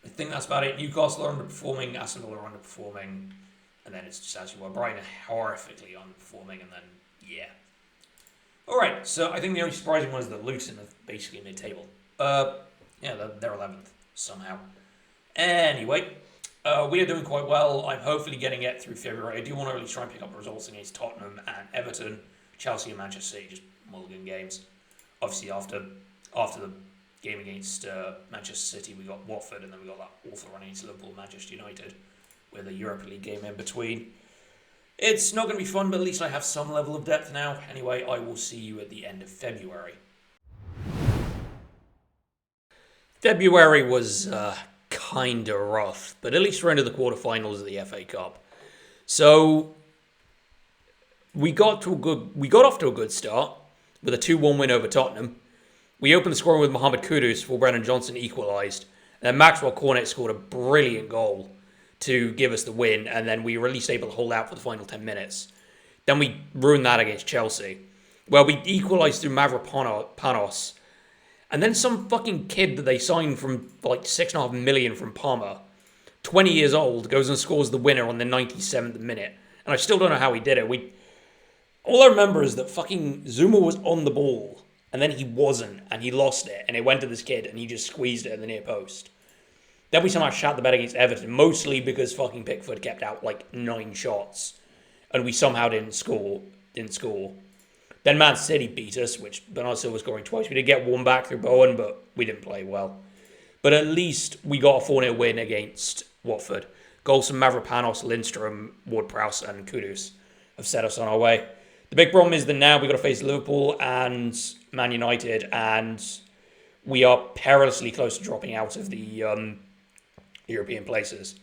I think that's about it. Newcastle are underperforming, Aston Villa are underperforming, and then it's just as you were. Brighton are horrifically underperforming, and then yeah. All right, so I think the only surprising one is that Luton are basically mid-table. Yeah, they're 11th somehow. Anyway, we are doing quite well. I'm hopefully getting it through February. I do want to really try and pick up results against Tottenham and Everton, Chelsea and Manchester City, just mulligan games. Obviously, after the game against Manchester City, we got Watford, and then we got that awful run against Liverpool, Manchester United, with a Europa League game in between. It's not going to be fun, but at least I have some level of depth now. Anyway, I will see you at the end of February. February was kind of rough, but at least we're into the quarterfinals of the FA Cup. So we got off to a good start with a 2-1 win over Tottenham. We opened the scoring with Mohamed Kudus before Brennan Johnson equalised. And then Maxwell Cornet scored a brilliant goal to give us the win, and then we were at least able to hold out for the final 10 minutes. Then we ruined that against Chelsea. Well, we equalised through Mavropanos, and then some fucking kid that they signed from like $6.5 million from Parma, 20 years old, goes and scores the winner on the 97th minute. And I still don't know how he did it. All I remember is that fucking Zuma was on the ball, and then he wasn't, and he lost it, and it went to this kid, and he just squeezed it at the near post. Then we somehow shot the bet against Everton, mostly because fucking Pickford kept out like 9 shots, and we somehow didn't score. Then Man City beat us, which Bernardo Silva scoring twice. We did get one back through Bowen, but we didn't play well. But at least we got a 4-0 win against Watford. Goals from Mavropanos, Lindstrom, Ward-Prowse, and Kudus have set us on our way. The big problem is that now we've got to face Liverpool and Man United, and we are perilously close to dropping out of the European places.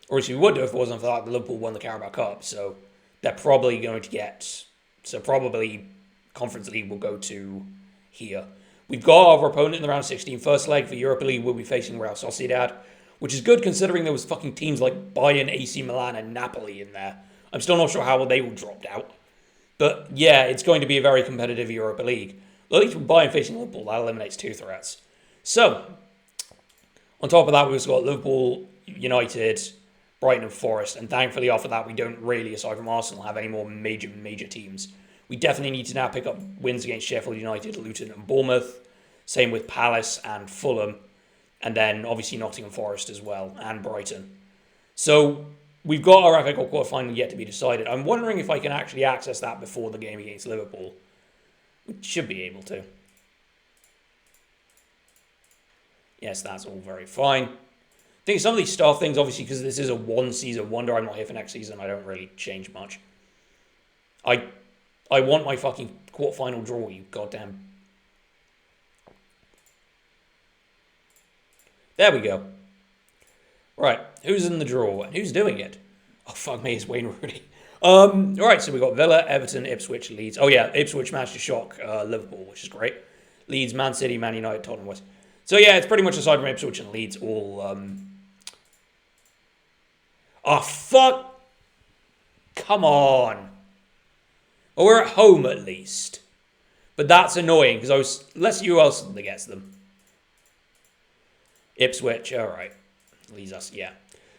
Or as we would do if it wasn't for that Liverpool won the Carabao Cup, so they're probably going to get... So probably Conference League will go to here. We've got our opponent in the round 16 first leg for Europa League. We'll be facing Real Sociedad. which is good considering there was fucking teams like Bayern, AC Milan, and Napoli in there. I'm still not sure how they all dropped out. But yeah, it's going to be a very competitive Europa League. At least with Bayern facing Liverpool, that eliminates 2 threats. So, on top of that, we've also got Liverpool, United, Brighton and Forest. And thankfully, after that, we don't really, aside from Arsenal, have any more major teams. We definitely need to now pick up wins against Sheffield United, Luton and Bournemouth. Same with Palace and Fulham. And then, obviously, Nottingham Forest as well, and Brighton. So, we've got our FA Cup quarter-final yet to be decided. I'm wondering if I can actually access that before the game against Liverpool. We should be able to. Yes, that's all very fine. I think some of these staff things, obviously, because this is a one-season wonder, I'm not here for next season, I don't really change much. I want my fucking quarter-final draw, you goddamn... There we go. Right, who's in the draw and who's doing it? Oh, fuck me, it's Wayne Rooney. Alright, so we've got Villa, Everton, Ipswich, Leeds. Oh yeah, Ipswich managed to shock Liverpool, which is great. Leeds, Man City, Man United, Tottenham West. So yeah, it's pretty much aside from Ipswich and Leeds, all... Oh, fuck! Come on! Well, we're at home at least. But that's annoying, because let's see who else gets them. Ipswich, alright. Leads us, yeah.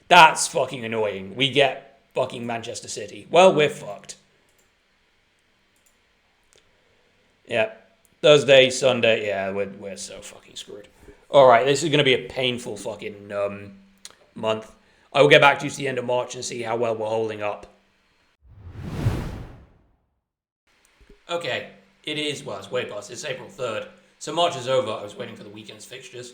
That's fucking annoying. We get fucking Manchester City. Well, we're fucked. Yeah. Thursday, Sunday, yeah, we're so fucking screwed. Alright, this is going to be a painful fucking month. I will get back to you to the end of March and see how well we're holding up. Okay, it is, well, it's way past. It's April 3rd. So March is over. I was waiting for the weekend's fixtures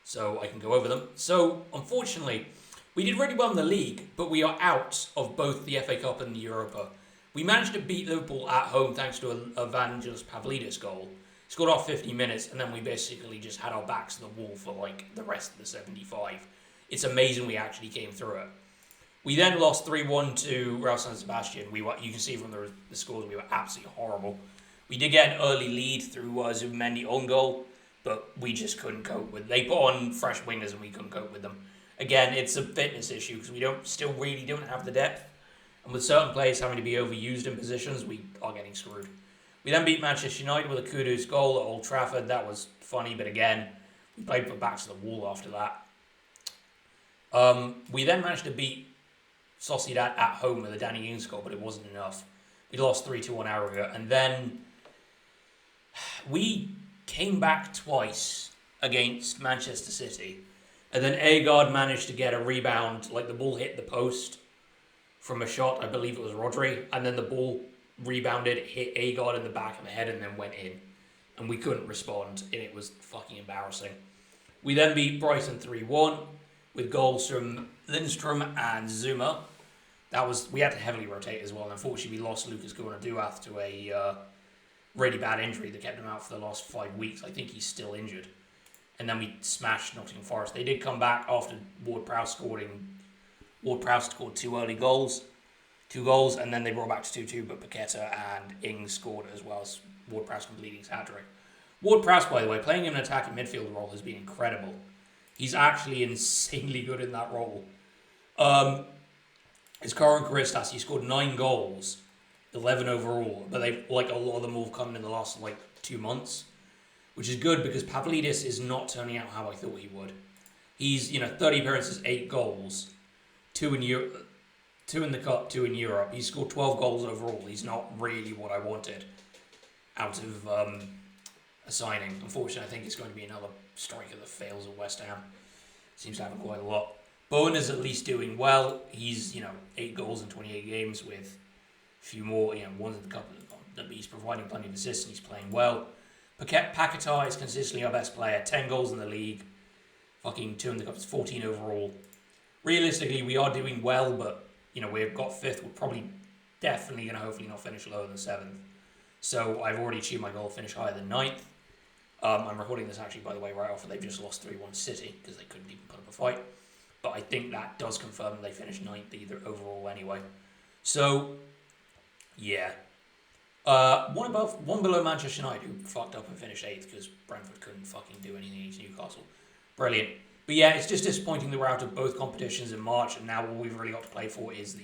so I can go over them. So, unfortunately, we did really well in the league, but we are out of both the FA Cup and the Europa. We managed to beat Liverpool at home thanks to an Evangelos Pavlidis goal. Scored off 50 minutes, and then we basically just had our backs to the wall for, like, the rest of the 75. It's amazing we actually came through it. We then lost 3-1 to Real San Sebastian. You can see from the scores, we were absolutely horrible. We did get an early lead through Zubimendi own goal, but we just couldn't cope with it. They put on fresh wingers and we couldn't cope with them. Again, it's a fitness issue because we still really don't have the depth. And with certain players having to be overused in positions, we are getting screwed. We then beat Manchester United with a Kudus goal at Old Trafford. That was funny, but again, we played for backs to the wall after that. We then managed to beat Sociedad at home with a Danny Ings goal, but it wasn't enough. We lost 3-2 on aggregate, and then we came back twice against Manchester City, and then Agard managed to get a rebound, like the ball hit the post from a shot, I believe it was Rodri, and then the ball rebounded, hit Agard in the back of the head, and then went in, and we couldn't respond, and it was fucking embarrassing. We then beat Brighton 3-1 with goals from Lindstrom and Zuma. We had to heavily rotate as well, and unfortunately we lost Lucas Gourna-Duath to a really bad injury that kept him out for the last 5 weeks. I think he's still injured. And then we smashed Nottingham Forest. They did come back after Ward-Prowse scored 2 goals, and then they brought back to 2-2, but Paqueta and Ings scored as well as Ward-Prowse completing his hat-trick. Ward-Prowse, by the way, playing in an attacking midfield role has been incredible. He's actually insanely good in that role. His current career stats, he scored 9 goals, 11 overall, but a lot of them all have come in the last 2 months, which is good because Pavlidis is not turning out how I thought he would. He's 30 appearances, 8 goals, 2 in the Cup, 2 in Europe. He's scored 12 goals overall. He's not really what I wanted out of a signing. Unfortunately, I think it's going to be another striker that fails at West Ham. Seems to have quite a lot. Bowen is at least doing well. He's 8 goals in 28 games with a few more, ones in the Cup, but he's providing plenty of assists and he's playing well. Paqueta is consistently our best player. 10 goals in the league. Fucking 2 in the Cup. It's 14 overall. Realistically, we are doing well, but, we've got 5th. We're probably definitely going to hopefully not finish lower than 7th. So I've already achieved my goal to finish higher than 9th. I'm recording this actually, by the way, right after they've just lost 3-1 City because they couldn't even put up a fight. But I think that does confirm that they finished 9th either overall anyway. So, yeah. One below Manchester United, who fucked up and finished 8th because Brentford couldn't fucking do anything against Newcastle. Brilliant. But yeah, it's just disappointing that we're out of both competitions in March, and now all we've really got to play for is the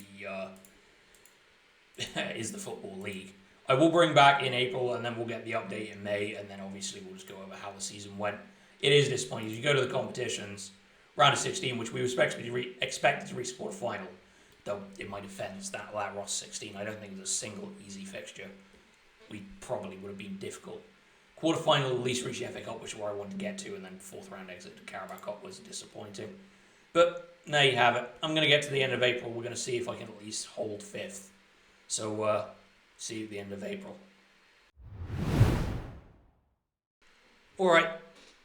is the Football League. I will bring back in April, and then we'll get the update in May, and then obviously we'll just go over how the season went. It is disappointing. If you go to the competitions, round of 16, which we were expected to reach quarter-final, though in my defence, that Ross 16, I don't think it's a single easy fixture. We probably would have been difficult. Quarter-final, at least reach the FA Cup, which is where I wanted to get to, and then fourth round exit to Carabao Cup was disappointing. But there you have it. I'm going to get to the end of April. We're going to see if I can at least hold fifth. So, see you at the end of April. Alright,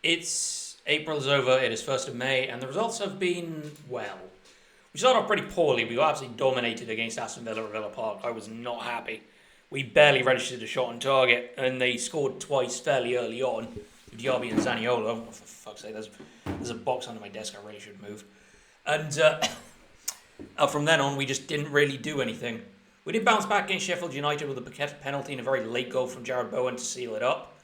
April's over, it is 1st of May, and the results have been, well, we started off pretty poorly. We got absolutely dominated against Aston Villa at Villa Park. I was not happy. We barely registered a shot on target, and they scored twice fairly early on. Diaby and Zaniolo. Oh, for fuck's sake, there's a box under my desk I really should move. And from then on, we just didn't really do anything. We did bounce back against Sheffield United with a Paqueta penalty and a very late goal from Jared Bowen to seal it up,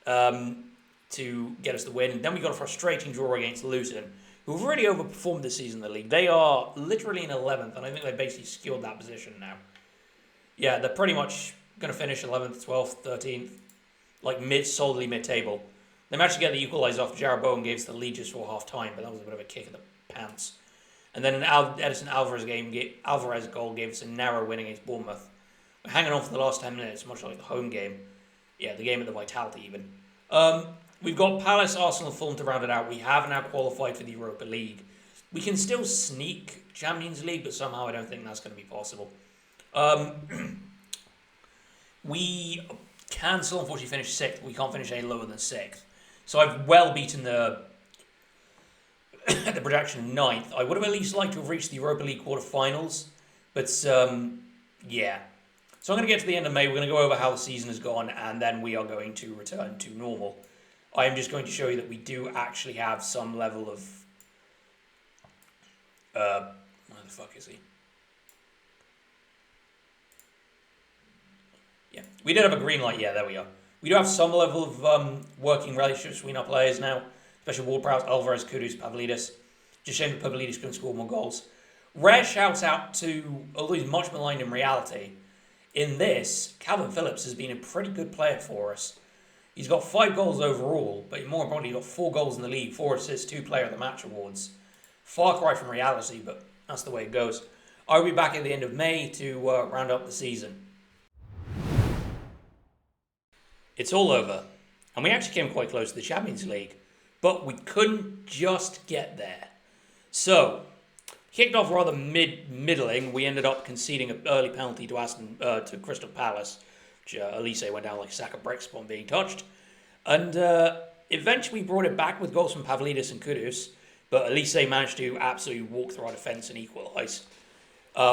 to get us the win. Then we got a frustrating draw against Luton, who've really overperformed this season in the league. They are literally in 11th, and I think they basically secured that position now. Yeah, they're pretty much going to finish 11th, 12th, 13th, like solidly mid-table. They managed to get the equaliser off Jared Bowen, gave us the lead just for half-time, but that was a bit of a kick in the pants. And then an Edison Alvarez goal gave us a narrow win against Bournemouth. We're hanging on for the last 10 minutes, much like the home game. Yeah, the game at the Vitality even. We've got Palace, Arsenal, Fulham to round it out. We have now qualified for the Europa League. We can still sneak Champions League, but somehow I don't think that's going to be possible. We can still unfortunately finish 6th. We can't finish any lower than 6th. So I've well beaten the projection 9th. I would have at least liked to have reached the Europa League quarterfinals. But, yeah. So I'm going to get to the end of May. We're going to go over how the season has gone. And then we are going to return to normal. I am just going to show you that we do actually have some level of... where the fuck is he? Yeah, we did have a green light. Yeah, there we are. We do have some level of working relationships between our players now, especially Ward-Prowse, Alvarez, Kudus, Pavlidis. Just shame that Pavlidis couldn't score more goals. Rare shouts out to, although he's much maligned in reality, in this, Calvin Phillips has been a pretty good player for us. He's got 5 goals overall, but more importantly, he's got 4 goals in the league, 4 assists, 2 Player of the Match awards. Far cry from reality, but that's the way it goes. I'll be back at the end of May to round up the season. It's all over, and we actually came quite close to the Champions League, but we couldn't just get there. So, kicked off rather middling. We ended up conceding an early penalty to Crystal Palace, which Elise went down like a sack of bricks upon being touched. And eventually brought it back with goals from Pavlidis and Kudus, but Elise managed to absolutely walk through our defence and equalise.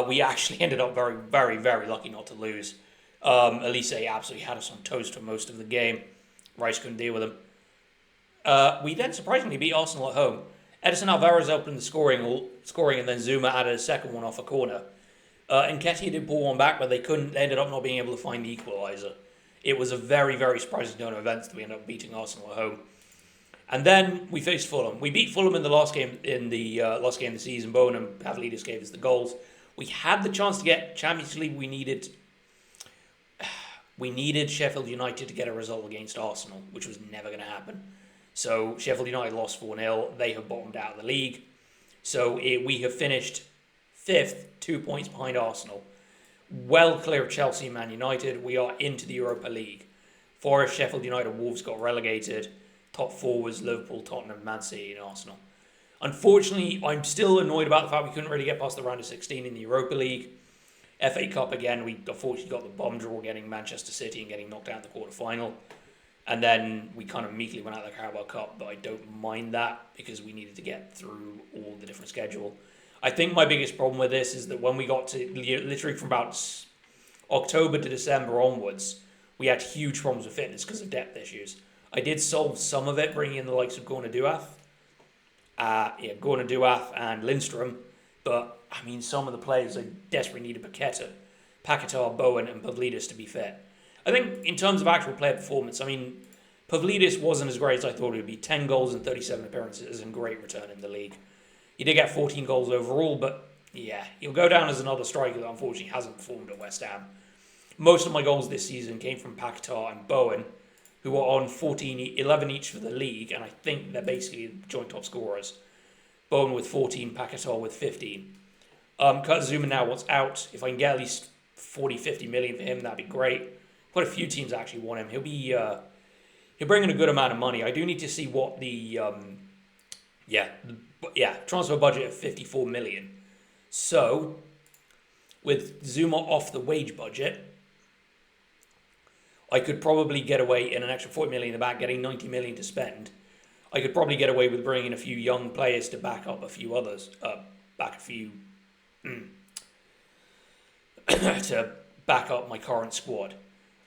We actually ended up very, very, very lucky not to lose. Elise absolutely had us on toast for most of the game. Rice couldn't deal with him. We then surprisingly beat Arsenal at home. Edison Alvarez opened the scoring, and then Zuma added a second one off a corner. And Nketiah did pull one back, but they couldn't. They ended up not being able to find the equaliser. It was a very, very surprising turn of events that we ended up beating Arsenal at home. And then we faced Fulham. We beat Fulham in the last game of the season. Bowen and Pavlidis gave us the goals. We had the chance to get Champions League. We needed Sheffield United to get a result against Arsenal, which was never going to happen. So Sheffield United lost 4-0. They have bottomed out of the league. So we have finished 5th, 2 points behind Arsenal. Well clear of Chelsea and Man United. We are into the Europa League. Forest, Sheffield United, Wolves got relegated. Top 4 was Liverpool, Tottenham, Man City and Arsenal. Unfortunately, I'm still annoyed about the fact we couldn't really get past the round of 16 in the Europa League. FA Cup again, we unfortunately got the bomb draw getting Manchester City and getting knocked out in the quarter-final. And then we kind of meekly went out of the Carabao Cup, but I don't mind that because we needed to get through all the different schedule. I think my biggest problem with this is that when we got to literally from about October to December onwards, we had huge problems with fitness because of depth issues. I did solve some of it, bringing in the likes of Gorna Duath and Lindstrom, but I mean, some of the players I desperately needed Paqueta, Bowen and Pavlidis to be fit. I think in terms of actual player performance, I mean, Pavlidis wasn't as great as I thought it would be. 10 goals and 37 appearances and great return in the league. He did get 14 goals overall, but yeah, he'll go down as another striker that unfortunately hasn't performed at West Ham. Most of my goals this season came from Paquetá and Bowen, who are on 11 each for the league, and I think they're basically joint top scorers. Bowen with 14, Paquetá with 15. Kurt Zuma now wants out. If I can get at least 40, 50 million for him, that'd be great. Quite a few teams actually want him. He'll bring in a good amount of money. I do need to see what the transfer budget of 54 million. So, with Zuma off the wage budget, I could probably get away in an extra 40 million in the back, getting 90 million to spend. I could probably get away with bringing a few young players to back up a few others, to back up my current squad.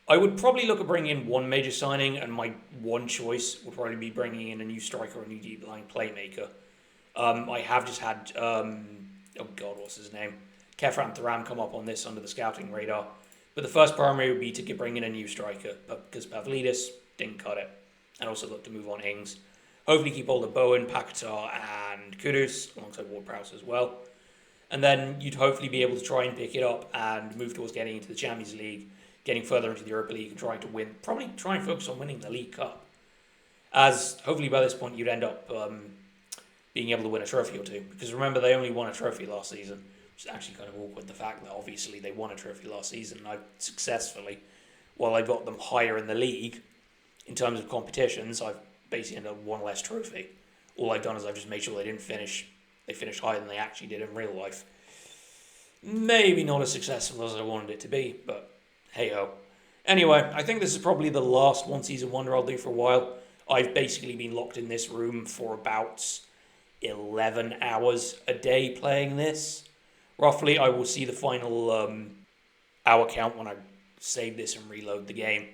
I would probably look at bringing in one major signing, and my one choice would probably be bringing in a new striker, a new deep line playmaker. I have just had, what's his name? Kefran Thuram come up on this under the scouting radar. But the first primary would be to bring in a new striker, because Pavlidis didn't cut it, and also look to move on Ings. Hopefully keep hold of Bowen, Paquetá, and Kudus, alongside Ward-Prowse as well. And then you'd hopefully be able to try and pick it up and move towards getting into the Champions League, getting further into the Europa League and trying to win. Probably try and focus on winning the League Cup, as hopefully by this point you'd end up being able to win a trophy or two. Because remember, they only won a trophy last season, which is actually kind of awkward, the fact that obviously they won a trophy last season, and I successfully, while I got them higher in the league, in terms of competitions, I've basically ended up with one less trophy. All I've done is I've just made sure they finished higher than they actually did in real life. Maybe not as successful as I wanted it to be, but hey-ho. Anyway, I think this is probably the last one season wonder I'll do for a while. I've basically been locked in this room for about 11 hours a day playing this. Roughly, I will see the final hour count when I save this and reload the game.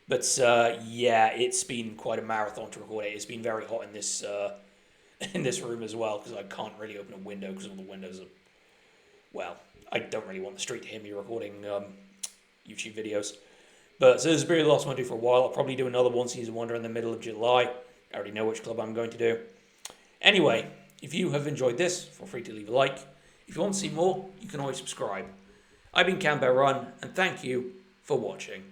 But it's been quite a marathon to record it. It's been very hot in this room as well, because I can't really open a window because all the windows are, well, I don't really want the street to hear me recording YouTube videos. But so this has been the last one I do for a while. I'll probably do another one season wonder in the middle of July. I already know which club I'm going to do. Anyway, if you have enjoyed this, feel free to leave a like. If you want to see more, you can always subscribe. I've been Canberra Run, and thank you for watching.